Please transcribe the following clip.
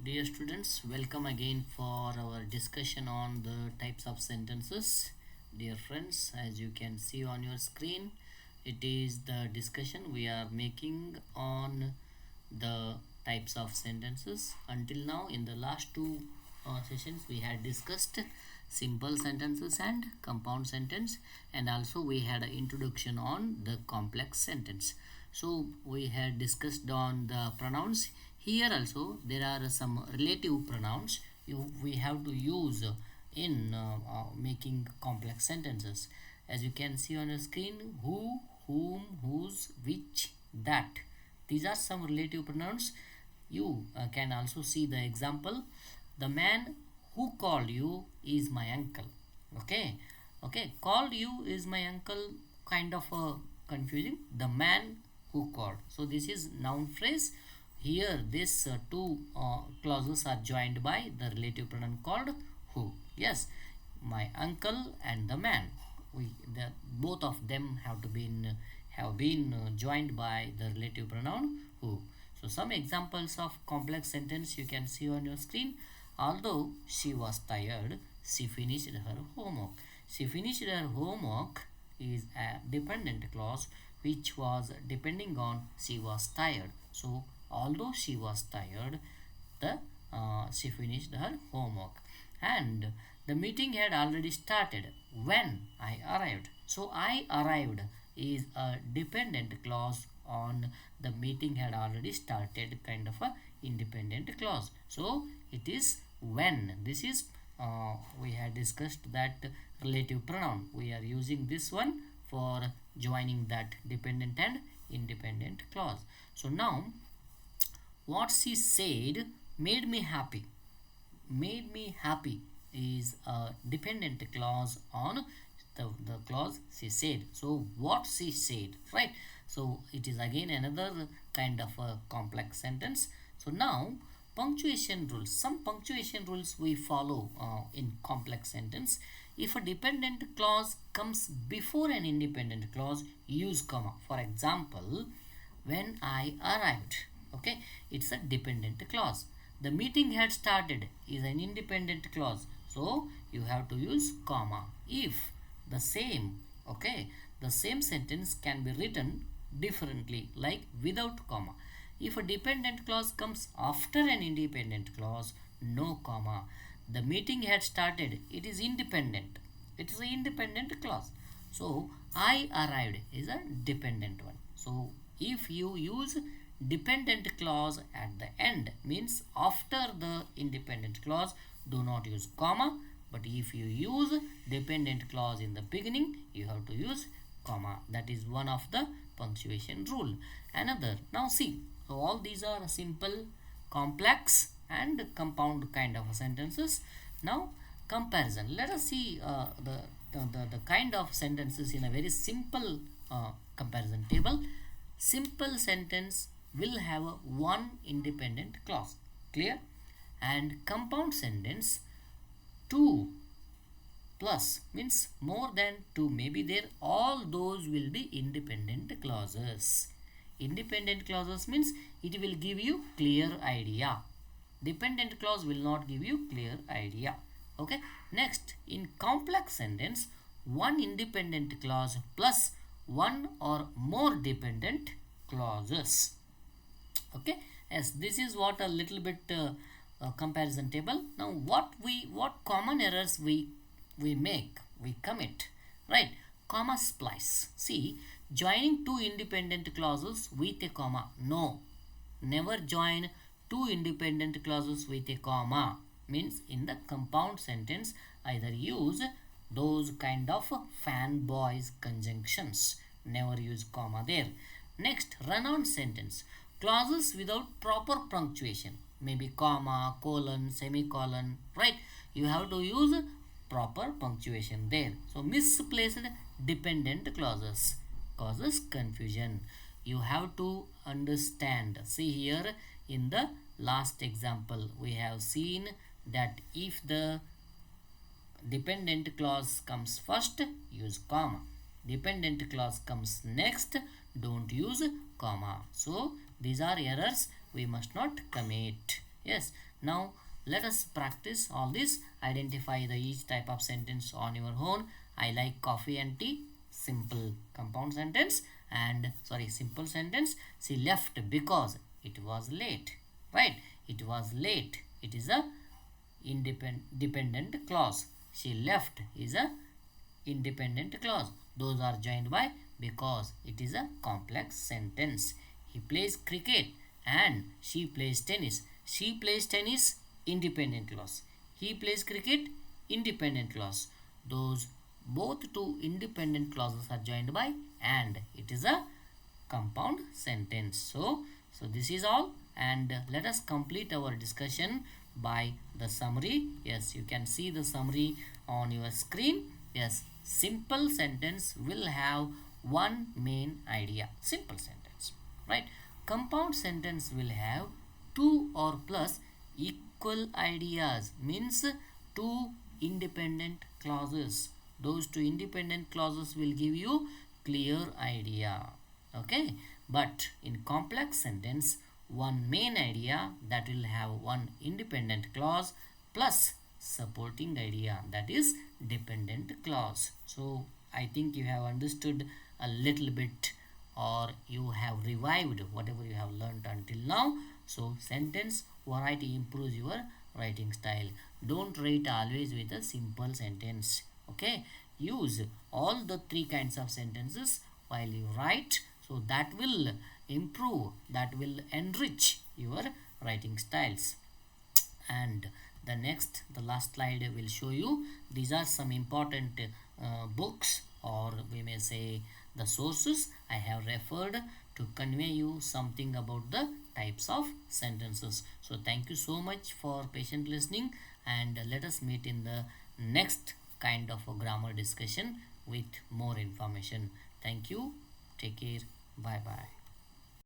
Dear students, welcome again for our discussion on the types of sentences. Dear friends, as you can see on your screen, it is the discussion we are making on the types of sentences. Until now, in the last two sessions, we had discussed simple sentences and compound sentence, and also we had an introduction on the complex sentence. So we had discussed on the pronouns. Here also there are some relative pronouns we have to use in making complex sentences. As you can see on your screen, who, whom, whose, which, that. These are some relative pronouns. You can also see the example. The man who called you is my uncle. Okay, called you is my uncle, kind of confusing. The man who called, so this is noun phrase. Here this two clauses are joined by the relative pronoun called who. Yes, my uncle and the man, both of them have been joined by the relative pronoun who. So some examples of complex sentence you can see on your screen. Although she was tired, she finished her homework. She finished her homework is a dependent clause which was depending on she was tired. So although she was tired, the she finished her homework. And the meeting had already started when I arrived. So I arrived is a dependent clause on the meeting had already started, kind of a independent clause. So it is when. This is we had discussed that relative pronoun. We are using this one for joining that dependent and independent clause. So now what she said made me happy. Made me happy is a dependent clause on the clause she said. So what she said, right? So it is again another kind of a complex sentence. So now punctuation rules. Some punctuation rules we follow in complex sentence. If a dependent clause comes before an independent clause, use comma. For example, when I arrived, okay, it's a dependent clause. The meeting had started is an independent clause, so you have to use comma. If the same, okay, the same sentence can be written differently, like without comma. If a dependent clause comes after an independent clause, no comma. The meeting had started, it is independent. It is an independent clause. So I arrived is a dependent one. So if you use dependent clause at the end, means after the independent clause, do not use comma. But if you use dependent clause in the beginning, you have to use comma. That is one of the punctuation rule. Another, now see, so all these are simple, complex and compound kind of sentences. Now comparison. Let us see the kind of sentences in a very simple comparison table. Simple sentence will have one independent clause, clear? And compound sentence, two plus means more than two may be there, all those will be independent clauses. Independent clauses means it will give you clear idea. Dependent clause will not give you clear idea. Okay, next, in complex sentence, one independent clause plus one or more dependent clauses. Okay, yes, this is what a little bit comparison table. Now what common errors we commit, right? Comma splice. See, joining two independent clauses with a comma, no, never join two independent clauses with a comma. Means in the compound sentence, either use those kind of fanboys conjunctions, never use comma there. Next, run-on sentence, clauses without proper punctuation, maybe comma, colon, semicolon, right? You have to use proper punctuation there. So misplaced dependent clauses causes confusion. You have to understand. See here in the last example, we have seen that if the dependent clause comes first, use comma. Dependent clause comes next, don't use comma. So these are errors we must not commit. Yes, now let us practice all this. Identify the each type of sentence on your own. I like coffee and tea. Simple compound sentence. And sorry, simple sentence. She left because it was late. Right? It was late. It is a dependent clause. She left is a independent clause. Those are joined by because. It is a complex sentence. He plays cricket and she plays tennis. She plays tennis, independent clause. He plays cricket, independent clause. Those both two independent clauses are joined by and. It is a compound sentence. So this is all, and let us complete our discussion by the summary. Yes, you can see the summary on your screen. Yes, simple sentence will have one main idea. Simple sentence, right? Compound sentence will have two or plus equal ideas, means two independent clauses. Those two independent clauses will give you clear idea. Okay, but in complex sentence, one main idea that will have one independent clause plus supporting idea, that is dependent clause. So I think you have understood a little bit, or you have revived whatever you have learned until now. So sentence variety improves your writing style. Don't write always with a simple sentence. Okay, use all the three kinds of sentences while you write, so that will improve, that will enrich your writing styles. And the last slide will show you, these are some important books, or we may say the sources I have referred to convey you something about the types of sentences. So thank you so much for patient listening, and let us meet in the next kind of a grammar discussion with more information. Thank you. Take care. Bye bye.